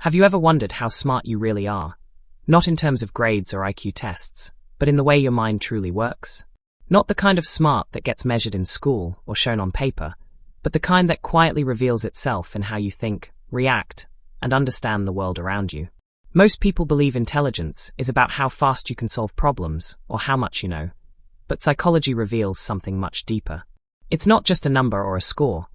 Have you ever wondered how smart you really are? Not in terms of grades or IQ tests, but in the way your mind truly works? Not the kind of smart that gets measured in school or shown on paper, but the kind that quietly reveals itself in how you think, react, and understand the world around you. Most people believe intelligence is about how fast you can solve problems or how much you know, but psychology reveals something much deeper. It's not just a number or a score.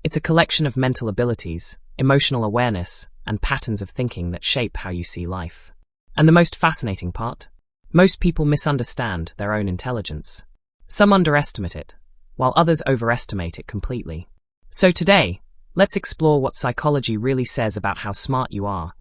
It's a collection of mental abilities, emotional awareness, and patterns of thinking that shape how you see life. And the most fascinating part? Most people misunderstand their own intelligence. Some underestimate it, while others overestimate it completely. So today, let's explore what psychology really says about how smart you are,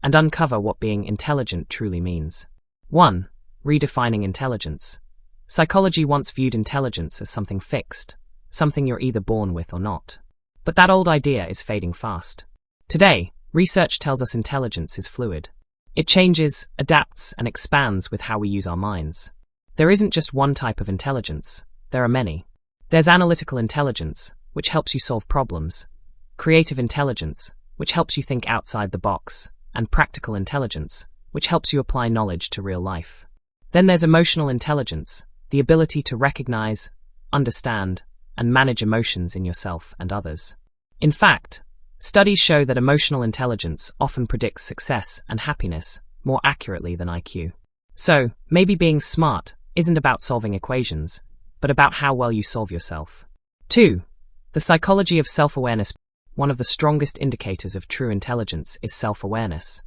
and uncover what being intelligent truly means. 1. Redefining intelligence. Psychology once viewed intelligence as something fixed, something you're either born with or not. But that old idea is fading fast. Today, research tells us intelligence is fluid. It changes, adapts, and expands with how we use our minds. There isn't just one type of intelligence, there are many. There's analytical intelligence, which helps you solve problems, creative intelligence, which helps you think outside the box, and practical intelligence, which helps you apply knowledge to real life. Then there's emotional intelligence, the ability to recognize, understand, and manage emotions in yourself and others. In fact, studies show that emotional intelligence often predicts success and happiness more accurately than IQ. So, maybe being smart isn't about solving equations, but about how well you solve yourself. 2. The psychology of self-awareness. One of the strongest indicators of true intelligence is self-awareness,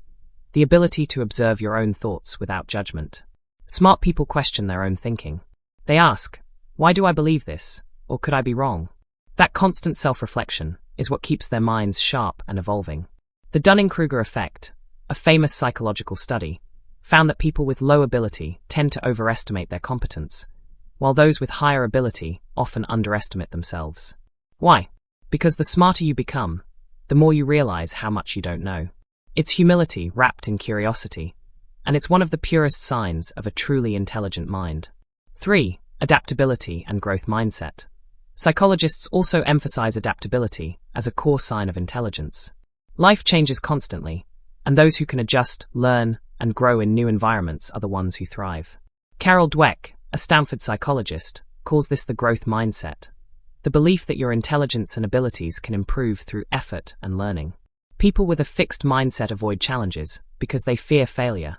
the ability to observe your own thoughts without judgment. Smart people question their own thinking. They ask, why do I believe this? Or could I be wrong? That constant self-reflection is what keeps their minds sharp and evolving. The Dunning-Kruger effect, a famous psychological study, found that people with low ability tend to overestimate their competence, while those with higher ability often underestimate themselves. Why? Because the smarter you become, the more you realize how much you don't know. It's humility wrapped in curiosity, and it's one of the purest signs of a truly intelligent mind. 3. Adaptability and growth mindset. Psychologists also emphasize adaptability as a core sign of intelligence. Life changes constantly, and those who can adjust, learn, and grow in new environments are the ones who thrive. Carol Dweck, a Stanford psychologist, calls this the growth mindset, the belief that your intelligence and abilities can improve through effort and learning. People with a fixed mindset avoid challenges because they fear failure.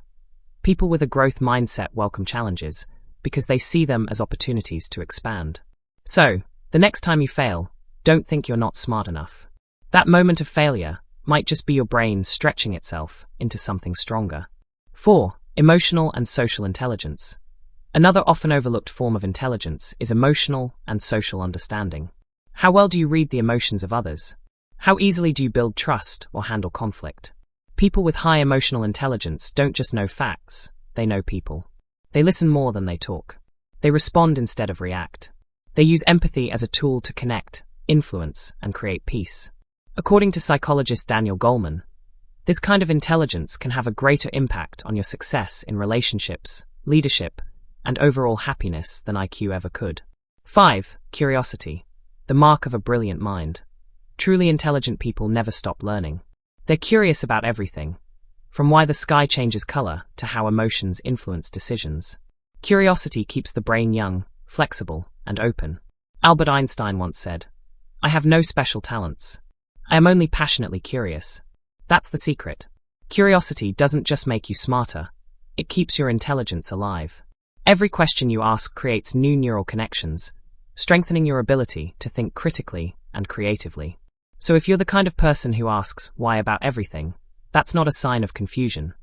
People with a growth mindset welcome challenges because they see them as opportunities to expand. So, the next time you fail, don't think you're not smart enough. That moment of failure might just be your brain stretching itself into something stronger. 4. Emotional and social intelligence. Another often overlooked form of intelligence is emotional and social understanding. How well do you read the emotions of others? How easily do you build trust or handle conflict? People with high emotional intelligence don't just know facts, they know people. They listen more than they talk. They respond instead of react. They use empathy as a tool to connect, influence, and create peace. According to psychologist Daniel Goleman, this kind of intelligence can have a greater impact on your success in relationships, leadership, and overall happiness than IQ ever could. 5. Curiosity, the mark of a brilliant mind. Truly intelligent people never stop learning. They're curious about everything, from why the sky changes color to how emotions influence decisions. Curiosity keeps the brain young, flexible, and open. Albert Einstein once said, "I have no special talents. I am only passionately curious." That's the secret. Curiosity doesn't just make you smarter, it keeps your intelligence alive. Every question you ask creates new neural connections, strengthening your ability to think critically and creatively. So if you're the kind of person who asks why about everything, that's not a sign of confusion,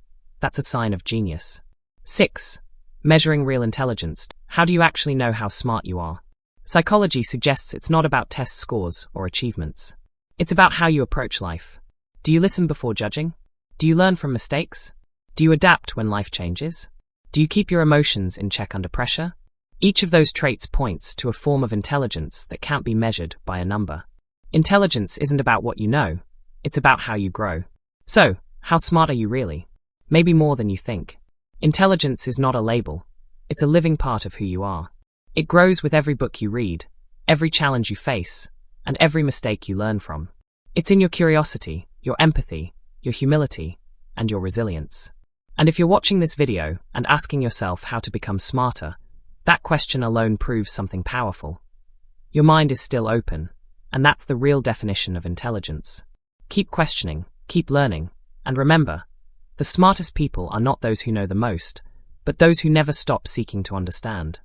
that's a sign of genius. 6. Measuring real intelligence. How do you actually know how smart you are? Psychology suggests it's not about test scores or achievements. It's about how you approach life. Do you listen before judging? Do you learn from mistakes? Do you adapt when life changes? Do you keep your emotions in check under pressure? Each of those traits points to a form of intelligence that can't be measured by a number. Intelligence isn't about what you know, it's about how you grow. So, how smart are you really? Maybe more than you think. Intelligence is not a label, it's a living part of who you are. It grows with every book you read, every challenge you face, and every mistake you learn from. It's in your curiosity, your empathy, your humility, and your resilience. And if you're watching this video and asking yourself how to become smarter, that question alone proves something powerful. Your mind is still open, and that's the real definition of intelligence. Keep questioning, keep learning, and remember, the smartest people are not those who know the most, but those who never stop seeking to understand.